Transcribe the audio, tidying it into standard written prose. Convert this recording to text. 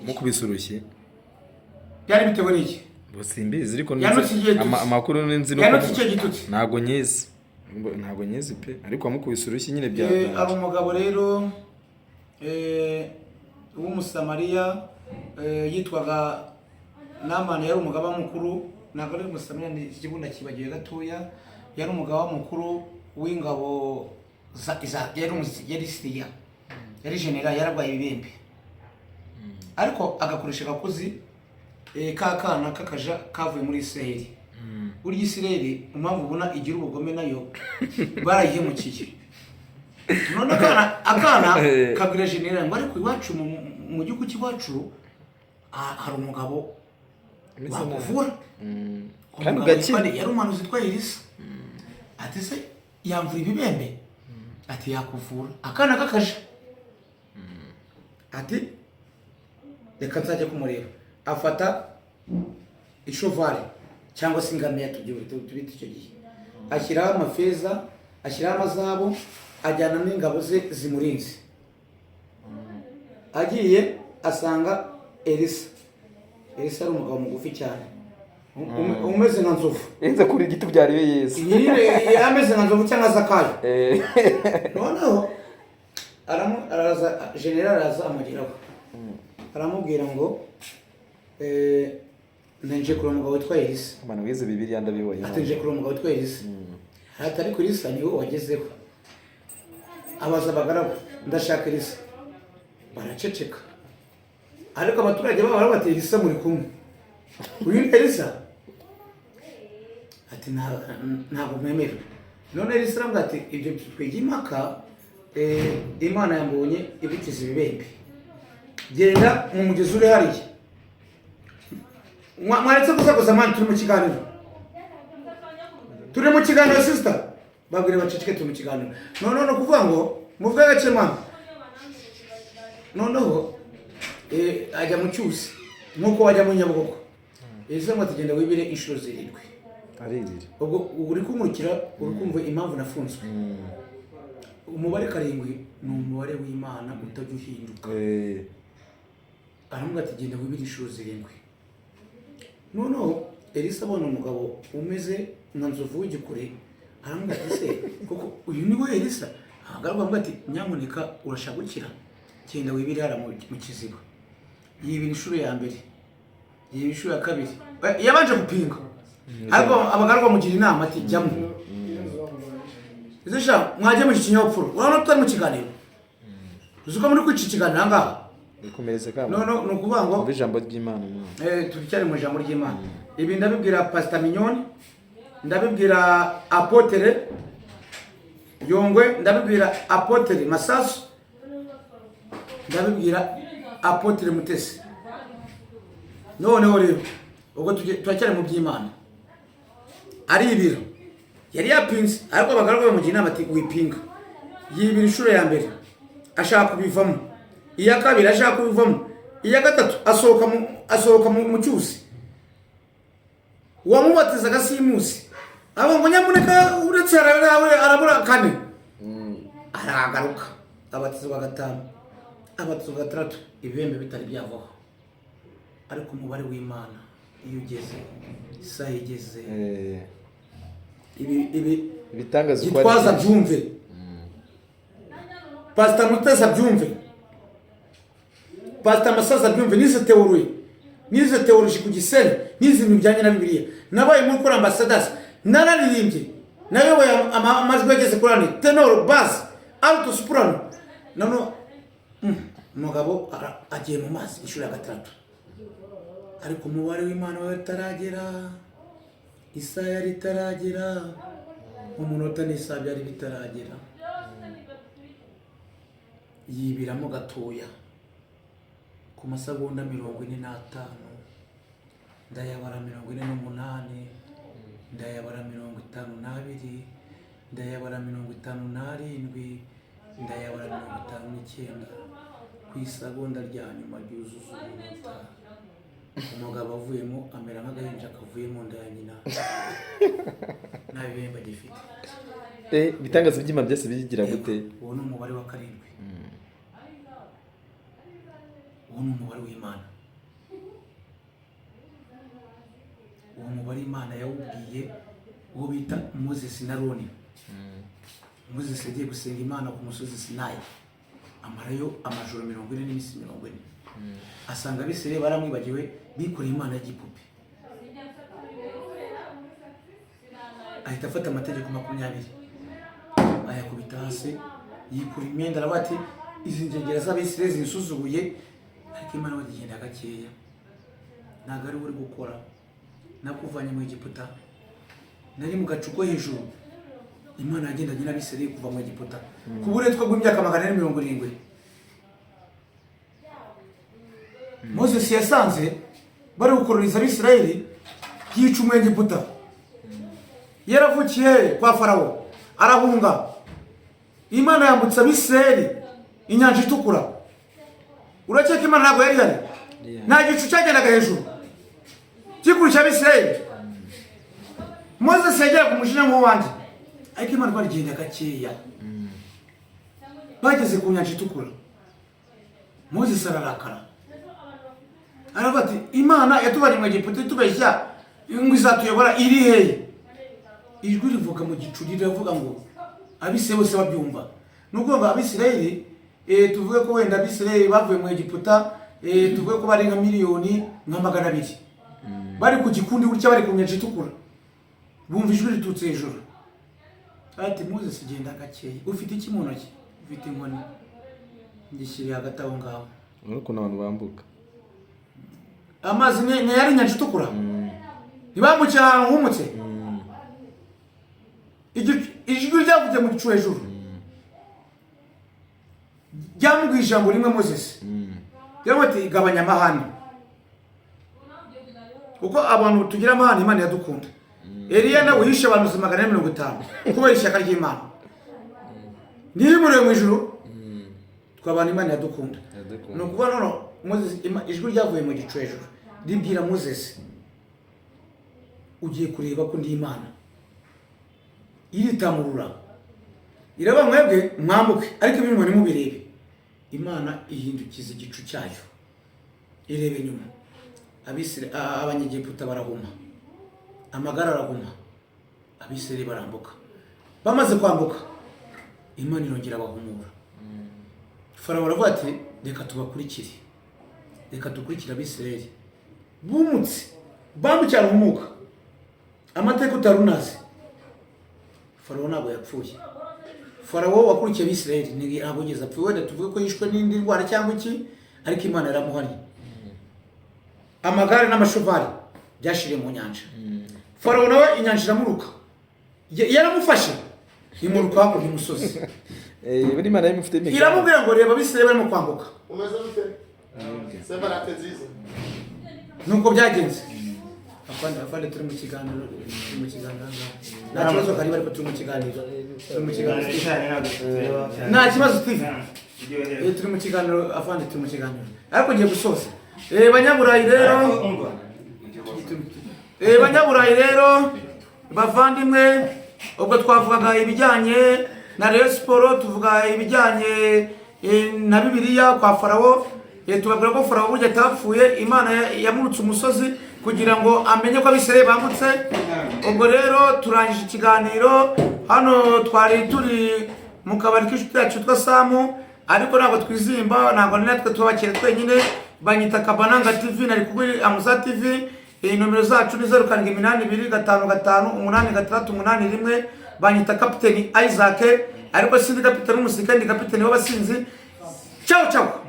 mukubise urushyi byari bitewe n'iki simbizi ariko amakuru n'inzi ntabwo nyizi pe ariko wamukubise urushyi nyine ari umugabo rero w'umusamariya yitwaga Namani, yari umugaba mukuru, ntabwo ari umusamariya, ni ikibunda kibagiwe gatoya, yari umugaba mukuru w'ingabo yari Siriya, yari general, yararwaye ibibembe ariko agakoresha agakozi kakana kakaja kavuye muri Isirayeli. Burya Isirayeli impamvu ubona igira ubugome nayo barayihemukiye. None akana kabwira general ngo ariko iwacu mu gihugu cy'iwacu hari umugabo wakuvura kandi ugakira. Yari umuhanuzi witwa Elisa. Ati se yamvura ibibembe? Ati yakuvura. Akana kakaje ati reka nzajya kumureba. Afata ishovari cyangwa se ingamiya tubita icyo gihe, ashyiraho amafeza, ashyiraho amazahabu, ajyana n'ingabo ze zimurinze. Agiye asanga Elisa ari umugabo mugufi cyane, umeze nka nzovu, yenze kuri igiti byariwe Yesu, ameze nka nzovu cyangwa Zakayo. Noneho araza general azamugeraho, aramubwira ngo nje kuri umugabo witwa Elisa. Abantu wize Bibiliya ndabibonye. Ati nje kuri umugabo witwa Elisa. Atari kuri Elisa niwe wagezeho. Abaza abagaragu, ndashaka Elisa. Baraceceka. Ariko abaturage babo barabateye Elisa muri kumwe. Uyu Elisa ati ntabwo mwemera. None Elisa aramubwira ati ibyo twigiye impaka, Imana yambonye ibikiza ibibembe. Genda mu mugezi uri hariya. Mwaretse gusakuza mani, turi mu kiganiro. Turi mu kiganiro sister. Babwire baceceke turi mu kiganiro. No kuvuga ngo muvuge gake mama. Noneho ajya mu cyusi nkuko wajya mu Nyabugogo. Ese ngo tugenda wibire inshuro 7. Aririre. Ubwo uri kumurikira, uri kumva impamvu nafunzwe. Umubare 7 ni umubare w'Imana utajya uhinduka. Aramuga ati genda wibire inshuro 7. Noneho Elisa abona umugabo umeze nka nzovu w'igikure, aramuga ati se koko uyu ni we Elisa? Agaragwa ati nyamuneka urashagukira, genda wibire hara mu kiziba. Yibira inshuro ya mbere, yibira inshuro ya kabiri, yabanje gupinga, ariko abagaragwa mugira inama ati jyamo. Izesha mwaje mu kinyopfuro, urabona tutari mu kiganiro, uzuka muri kwica ikiganiro ngaha bikomereze kama. No kuvuga ngo ijambo ry'Imana mwana. Tubicyari mu ijambo ry'Imana. Ibi ndabibwira Pastor Mignone, ndabibwira Apotre Yongwe, ndabibwira Apotre Masasu, ndabibwira Apotre Mutesi. Noneho rero ubwo turacyari mu by'Imana. Ari ibiro yari yapinze, ariko abagaragwa mu inama ati wipinga. Yibira inshuro ya mbere ashaka kubivamo, iya kabiri ashaka kubivamo, iya gatatu asohoka mu cyusi. Wamubatizaga Simusi abo ngo nyamuneka uretse arabura kane, aragaruka abatizwa 5, abatizwa 6, ibembe bitari byavaho. Ariko umubare w'Imana iyo ugeze isaha igeze, ibi bitangaza gitwaza byumve. Pastor Mutesi byumve, Pastor Masaza byumve. Nize teoloji ku Gisenyi, nize ibijyanye na Bibiliya. Nabaye muri kuri ambassadors, nararirimbye, nayoboye amajwi yageze kuri tenor, bass, alto, soprano. Nano umugabo agiye mu mazi inshuro ya 6, ariko umubare w'Imana we taragera, isaha yari taragera, umunota n'isaha byari bitaragera. Yibiramo gatoya ku masegonda 45, ndayabara 48, ndayabara 52, ndayabara 57, ndayabara 59. Ku isegonda rya nyuma ryuzuza umunota, umugabo avuyemo amera nk'agahinja kavuye mu nda ya nyina. Nabibemba gifite. Bitangaza by'Imana byose bigira gute? Uwo ni umubare wa 7. Uwo ni umubare w'Imana. uwo mubare Imana yawubwiye uwo bita Moses na Aroni. Moses yagiye gusenga Imana ku musozi Sinayi, amarayo amajoro 40 n'iminsi 40. Asanga Abisirayeli baramwibagiwe, bikoreye Imana y'igipupe. Ahita afata amategeko 20 ayakubita hasi, yikura imyenda aravuga ati izi ngegera z'Abisirayeli zisuzuguye, ariko Imana bagenda gakeya. Ntabwo ari uri gukora, nakuvanye mu Egiputa, nari mu gacuko hejuru. Imana yagendanye n'Abisirayeli kuva mu Egiputa ku buretwa bw'imyaka 470. Moses yasanze bari gukoroniza Abisirayeli, yica Umwegiputa. Yaravukiye kwa Farawo, arahunga. Imana yambutsa Abisirayeli inyanja itukura. Urakeka Imana ntabwo yari yari? Nta gicu cyagendaga hejuru kikurikira Abisirayeli. Moses yagera ku mujinya nk'uwanjye, ariko Imana barigenda gakeya. Bageze ku nyanja itukura, Moses ararakara, aravuga ati Imana yatuvanye mu Egiputa itubeshya ngo izatuyobora iri hehe? Ijwi rivuga mu gicu riravuga ngo Abisirayeli bose babyumva. Nubwo ngo Abisirayeli tuvuge ko wenda Abisirayeli bavuye mu Egiputa, tuvuge ko bari nka miliyoni nka 200, bari ku gikundi gutya, bari ku nyanja itukura, bumva ijwi ritutse hejuru. Ati Moses genda gakeya, ufite iki mu ntoki? Ufite inkoni, ngishyiriye hagati aho ngaho. Nuko n'abantu bambuka amazi ne yari nyanja itukura, ntibambukira ahantu humutse. Ijwi ryavuye mu gicu hejuru, ryamubwiye ijambo rimwe Moses. Yaravuga ati gabanya amahane, kuko abantu tugira amahane Imana yadukunda. Eliya nawe yishe abantu 150 kubera ishyaka ry'Imana. Niyimuriwe mu ijuru twabana Imana yadukunda. No kuba nono Moses, ijwi ryavuye mu gicu hejuru ribwira Moses, ugiye kureba ko ndi Imana. Iritamurura iraba mwebwe mwambuke, ariko ibintu ni mubirebe. Imana ihindukiza igicu cyayo, irebe nyuma. Abisirayeli abanyegiputa barahuma, amagara arahuma, Abisirayeli barambuka. Bamaze kwambuka, Imana irongera abahumura. Farawo aravuga ati reka tubakurikire, reka dukurikire Abisirayeli. Bumutse bambukira umuka, amateka utarunaze. Farawo ntabwo yapfuye. Farawo wakurikiye Abisirayeli ntabwo yigeze apfa. Wenda tuvuge ko yishwe n'indi ndwara cyangwa iki, ariko Imana yaramuhanye. Amagare n'amashovari byashiriye mu nyanja. Farawo nawe inyanja iramuruka, yaramufashe imuruka hakurya y'umusozi. Buri Imana yimufite imigani, iramubwira ngo reba Abisirayeli barimo kwambuka. Umeze gute? Sema rate nziza. Nuko byagenze. Afande turi mu kiganiro, nta kibazo kari bari ko turi mu kiganiro. Nta kibazo TV. Turi mu kiganiro, afande turi mu kiganiro. Ariko ngiye gusoza. Banyaburayi rero, Banyaburayi rero bavandimwe, ubwo twavugaga ibijyanye na Rayon Sport, tuvuga ibijyanye na Bibiliya kwa Farawo. Tubabwira ko Farawo burya atapfuye, Imana yamurutse umusozi kugira ngo amenye ko Abisirayeli bambutse. Ubwo rero turangije ikiganiro hano, twari turi mu kabari k'inshuti yacu twa Samu, ariko ntabwo twizimba, ntabwo natwe tubakire twenyine. Banyita Kabananga TV, nari kuri Amuza TV. Nomero zacu ni 0782558881. Banyita Kapiteni Isaac, ariko sindi kapiteni w'umusirikare, ndi kapiteni w'abasinzi. Ciao ciao.